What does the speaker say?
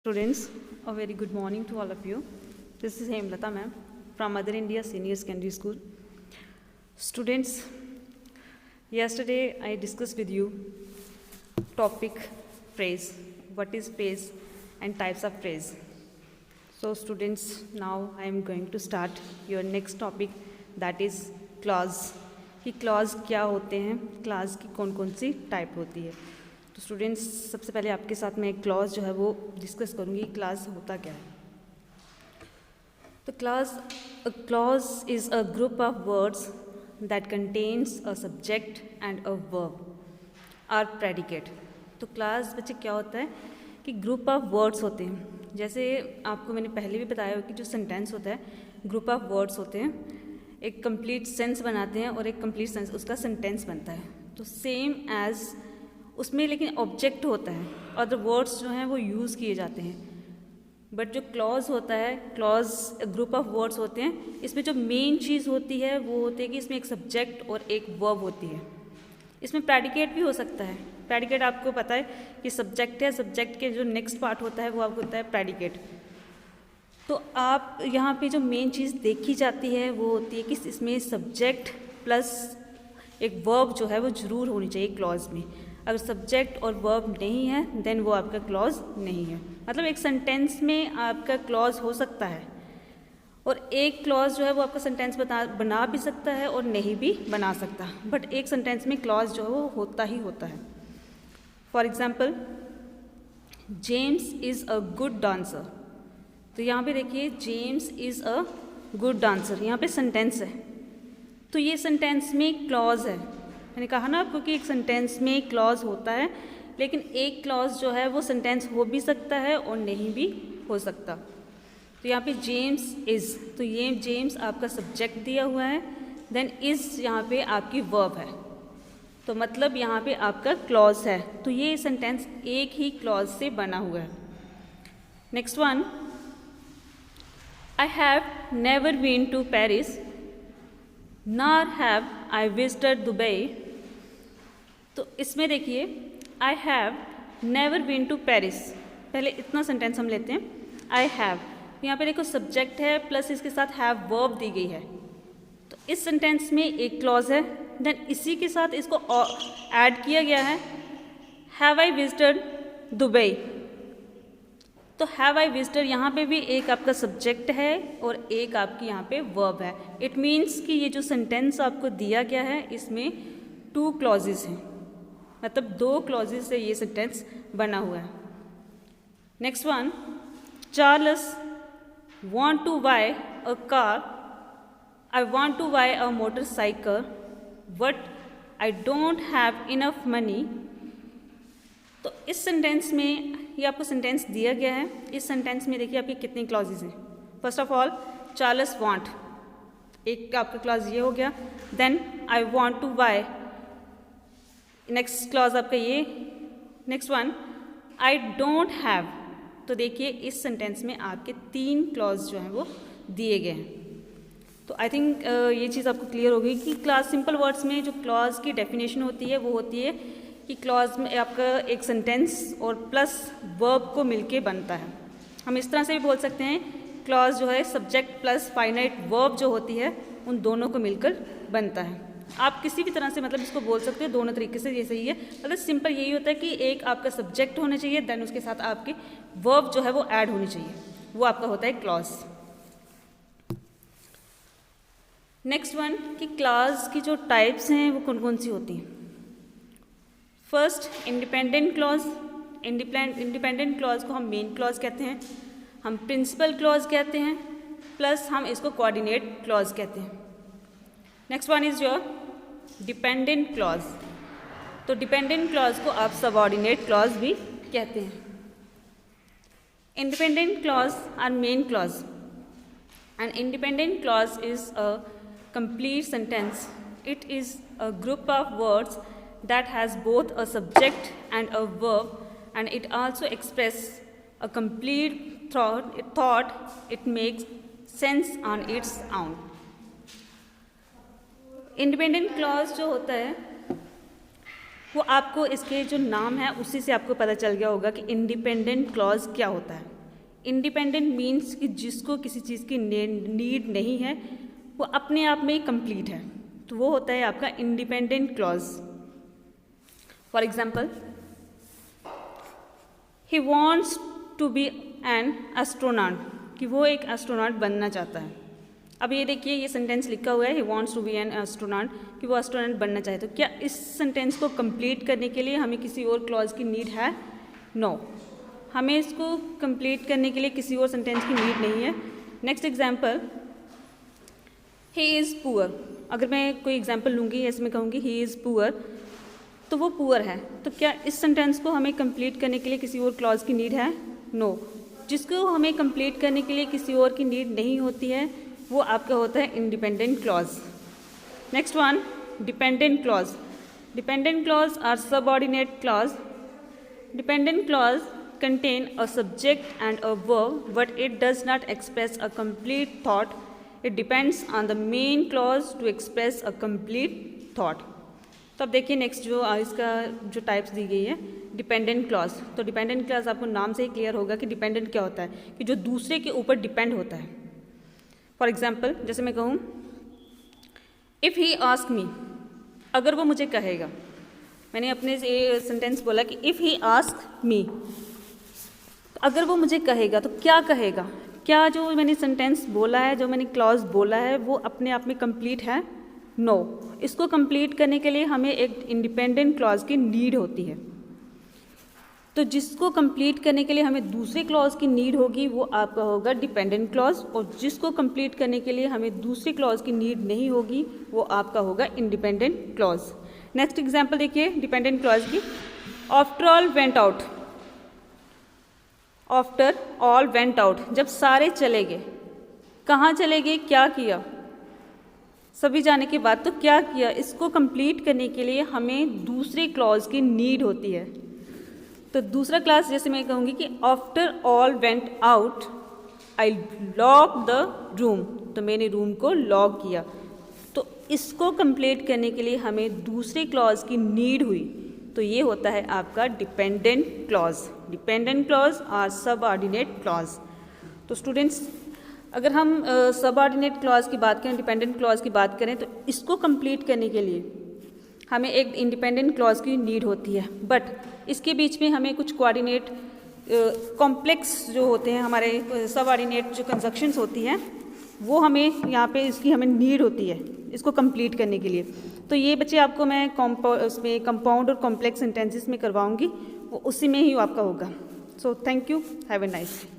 Students, a very good morning to all of you. This is Hemlata ma'am from Mother India Senior Secondary School. Students, yesterday I discussed with you topic phrase, what is phrase and types of phrase. So students, now I am going to start your next topic, that is clause. कि clause क्या होते हैं, clause की कौन कौन सी type होती है. तो स्टूडेंट्स, सबसे पहले आपके साथ मैं एक क्लॉज जो है वो डिस्कस करूँगी. क्लॉज होता क्या है. तो clause is a group of words that contains a subject and a verb or predicate. तो क्लॉज बच्चे क्या होता है कि ग्रुप ऑफ वर्ड्स होते हैं. जैसे आपको मैंने पहले भी बताया हो कि जो सेंटेंस होता है ग्रुप ऑफ वर्ड्स होते हैं, एक कंप्लीट सेंस बनाते हैं और एक कंप्लीट सेंस उसका सेंटेंस बनता है. तो सेम एज उसमें लेकिन ऑब्जेक्ट होता है और द वर्ड्स जो हैं वो यूज़ किए जाते हैं. बट जो क्लॉज होता है, क्लॉज ग्रुप ऑफ वर्ड्स होते हैं, इसमें जो मेन चीज़ होती है वो होती है कि इसमें एक सब्जेक्ट और एक वर्ब होती है. इसमें प्रेडिकेट भी हो सकता है. प्रेडिकेट आपको पता है कि सब्जेक्ट है, सब्जेक्ट के जो नेक्स्ट पार्ट होता है वो आपको होता है प्रेडिकेट. तो आप यहाँ पे जो मेन चीज़ देखी जाती है वो होती है कि इसमें सब्जेक्ट प्लस एक वर्ब जो है वो ज़रूर होनी चाहिए क्लॉज में. अगर सब्जेक्ट और वर्ब नहीं है देन वो आपका क्लॉज नहीं है. मतलब एक सेंटेंस में आपका क्लॉज हो सकता है और एक क्लॉज जो है वो आपका सेंटेंस बना भी सकता है और नहीं भी बना सकता. बट एक सेंटेंस में क्लॉज जो है वो होता ही होता है. For example, James is a good dancer. तो यहाँ पे देखिए James is a good dancer, यहाँ पे सेंटेंस है. तो ये सेंटेंस में क्लॉज है. मैंने कहा ना आपको कि एक सेंटेंस में क्लॉज होता है, लेकिन एक क्लॉज जो है वो सेंटेंस हो भी सकता है और नहीं भी हो सकता. तो यहाँ पे जेम्स इज़, तो ये जेम्स आपका सब्जेक्ट दिया हुआ है, देन इज़ यहाँ पे आपकी वर्ब है. तो मतलब यहाँ पे आपका क्लॉज है. तो ये सेंटेंस एक ही क्लॉज से बना हुआ है. Next one, I have never been to Paris nor have I visited Dubai. तो इसमें देखिए I have never been to Paris, पहले इतना सेंटेंस हम लेते हैं. आई हैव, यहाँ पे देखो सब्जेक्ट है प्लस इसके साथ हैव वर्ब दी गई है. तो इस सेंटेंस में एक क्लॉज है, देन इसी के साथ इसको ऐड किया गया है हैव आई विजिटेड दुबई. तो हैव आई विजिटेड यहाँ पे भी एक आपका सब्जेक्ट है और एक आपकी यहाँ पे वर्ब है. इट मीन्स कि ये जो सेंटेंस आपको दिया गया है इसमें 2 क्लॉजेस हैं, मतलब 2 क्लॉजेस से ये सेंटेंस बना हुआ है. Next one, Charles want to buy a car, I want to buy a motorcycle but I don't have enough money. तो इस सेंटेंस में ये आपको सेंटेंस दिया गया है. इस सेंटेंस में देखिए आपके कितने क्लॉजेस हैं. First of all Charles want, एक आपका क्लॉज ये हो गया. Then I want to buy, next clause आपका ये. Next one, I don't have. तो देखिए इस सेंटेंस में आपके 3 क्लॉज जो हैं वो दिए गए हैं. तो आई थिंक ये चीज़ आपको क्लियर हो गई कि क्लॉज, सिंपल वर्ड्स में जो क्लॉज की डेफिनेशन होती है वो होती है कि क्लॉज में आपका एक सेंटेंस और प्लस वर्ब को मिलके बनता है. हम इस तरह से भी बोल सकते हैं क्लॉज जो है सब्जेक्ट प्लस फाइनाइट वर्ब जो होती है उन दोनों को मिलकर बनता है. आप किसी भी तरह से मतलब इसको बोल सकते हो, दोनों तरीके से ये सही है. मतलब सिंपल यही होता है कि एक आपका सब्जेक्ट होना चाहिए, देन उसके साथ आपकी वर्ब जो है वो ऐड होनी चाहिए, वो आपका होता है क्लॉज. नेक्स्ट वन, कि क्लॉज की जो टाइप्स हैं वो कौन कौन सी होती हैं. First, independent clause. Independent clause को हम मेन क्लॉज कहते हैं, हम प्रिंसिपल क्लॉज कहते हैं, प्लस हम इसको कोऑर्डिनेट क्लॉज कहते हैं. Next one is your dependent clause. तो डिपेंडेंट क्लॉज को आप सबऑर्डिनेट क्लॉज भी कहते हैं. Independent clause or main clause and independent clause is a complete sentence. It is a group of words that has both a subject and a verb, and it also expresses a complete thought. It makes sense on its own. Independent clause जो होता है वो आपको इसके जो नाम है उसी से आपको पता चल गया होगा कि इंडिपेंडेंट क्लॉज क्या होता है। इंडिपेंडेंट मीन्स कि जिसको किसी चीज़ की नीड नहीं है, वो अपने आप में कंप्लीट है, तो वो होता है आपका independent clause. For example, he wants to be an astronaut, कि वो एक एस्ट्रोनॉट बनना चाहता है। अब ये देखिए, ये सेंटेंस लिखा हुआ है he wants to be an astronaut, कि वो एस्ट्रोनॉट बनना चाहे। तो क्या इस सेंटेंस को कंप्लीट करने के लिए हमें किसी और क्लॉज की नीड है? नो, हमें इसको कंप्लीट करने के लिए किसी और सेंटेंस की नीड नहीं है। Next example, he is poor. अगर मैं कोई एग्जाम्पल लूँगी, ऐसे मैं कहूँगी ही इज़ पुअर, तो वो पुअर है। तो क्या इस सेंटेंस को हमें कंप्लीट करने के लिए किसी और क्लॉज की नीड है? नो। जिसको हमें कंप्लीट करने के लिए किसी और की नीड नहीं होती है, वो आपका होता है independent clause. Next one, dependent clause. Dependent clause are subordinate clause. Dependent clause contain a subject and a verb, but it does not express a complete thought. It depends on the main clause to express a complete thought. तो अब देखिए next जो इसका जो types दी गई है, dependent clause. तो dependent clause आपको नाम से ही क्लियर होगा कि डिपेंडेंट क्या होता है, कि जो दूसरे के ऊपर डिपेंड होता है। फॉर एग्जाम्पल, जैसे मैं कहूँ इफ़ ही आस्क मी, अगर वो मुझे कहेगा, मैंने अपने सेंटेंस बोला कि इफ़ ही आस्क मी, अगर वो मुझे कहेगा तो क्या कहेगा? क्या जो मैंने सेंटेंस बोला है, जो मैंने क्लॉज बोला है, वो अपने आप में कंप्लीट है? नो। इसको कंप्लीट करने के लिए हमें एक इंडिपेंडेंट क्लॉज की नीड होती है। तो जिसको कंप्लीट करने के लिए हमें दूसरे क्लॉज की नीड होगी, वो आपका होगा डिपेंडेंट क्लॉज, और जिसको कंप्लीट करने के लिए हमें दूसरे क्लॉज की नीड नहीं होगी, वो आपका होगा इंडिपेंडेंट क्लॉज। नेक्स्ट एग्जाम्पल देखिए डिपेंडेंट क्लॉज की, after all went out. After all went out, जब सारे चले गए, कहाँ चले गए, क्या किया? सभी जाने के बाद तो क्या किया? इसको कंप्लीट करने के लिए हमें दूसरे क्लॉज की नीड होती है। तो दूसरा क्लास जैसे मैं कहूँगी कि after all went out I lock the room, तो मैंने रूम को लॉक किया। तो इसको कंप्लीट करने के लिए हमें दूसरे क्लॉज की नीड हुई, तो ये होता है आपका डिपेंडेंट क्लॉज। डिपेंडेंट क्लॉज और सबऑर्डिनेट क्लॉज। तो स्टूडेंट्स, अगर हम सबऑर्डिनेट क्लॉज की बात करें, डिपेंडेंट क्लॉज की बात करें, तो इसको कंप्लीट करने के लिए हमें एक इंडिपेंडेंट क्लॉज की नीड होती है, बट इसके बीच में हमें कुछ कोऑर्डिनेट कॉम्प्लेक्स जो होते हैं, हमारे सबऑर्डिनेट जो कंजक्शंस होती हैं, वो हमें यहाँ पे इसकी हमें नीड होती है इसको कंप्लीट करने के लिए। तो ये बच्चे आपको मैं उसमें कंपाउंड और कॉम्प्लेक्स सेंटेंसेस में करवाऊंगी, वो उसी में ही आपका होगा। So thank you, have a nice day.